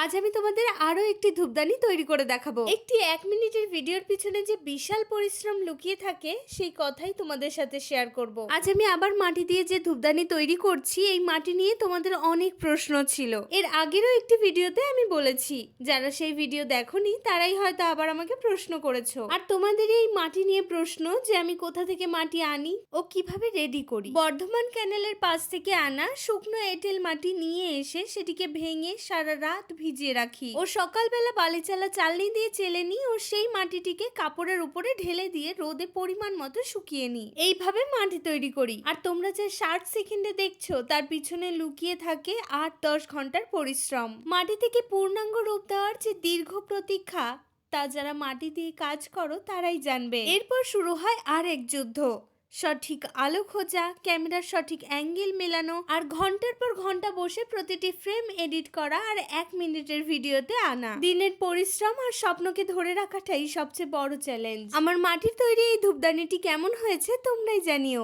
আজ আমি তোমাদের আরো একটি ধূপদানি তৈরি করে দেখাবো। একটি 1 মিনিটের ভিডিওর পিছনে যে বিশাল পরিশ্রম লুকিয়ে থাকে সেই কথাই তোমাদের সাথে শেয়ার করব। আজ আমি আবার মাটি দিয়ে যে ধূপদানি তৈরি করছি, এই মাটি নিয়ে তোমাদের অনেক প্রশ্ন ছিল। এর আগেরও একটি ভিডিওতে আমি বলেছি, যারা সেই ভিডিও দেখোনি তারাই হয়তো আবার আমাকে প্রশ্ন করেছো। আর তোমাদের এই মাটি নিয়ে প্রশ্ন যে আমি কোথা থেকে মাটি আনি ও কিভাবে রেডি করি। বর্ধমান ক্যানেলের পাশ থেকে আনা শুকনো এঁটেল মাটি নিয়ে এসে সেটিকে ভেঙে সারা রাত ভিজিয়ে রাখি ও সকালবেলা বালিচালা চালনি দিয়ে চেলে নিই ও সেই মাটিটিকে কাপড়ের উপরে ঢেলে দিয়ে রোদে পরিমাণ মতো শুকিয়ে নিই। এইভাবে মাটি তৈরি করি। আর তোমরা যে 60 সেকেন্ডে দেখছো তার পিছনে লুকিয়ে থাকে 8-10 ঘন্টার পরিশ্রম। মাটি থেকে পূর্ণাঙ্গ রূপ দেওয়ার যে দীর্ঘ প্রতীক্ষা, তা যারা মাটি দিয়ে কাজ করো তারাই জানবে। এরপর শুরু হয় আর এক যুদ্ধ। সঠিক আলো খোঁজা, ক্যামেরার সঠিক অ্যাঙ্গেল মেলানো আর ঘন্টার পর ঘন্টা বসে প্রতিটি ফ্রেম এডিট করা আর 1 মিনিটের ভিডিওতে আনা। দিনের পরিশ্রম আর স্বপ্নকে ধরে রাখাটাই সবচেয়ে বড় চ্যালেঞ্জ। আমার মাটির তৈরি এই ধূপদানিটি কেমন হয়েছে তোমরাই জানিও।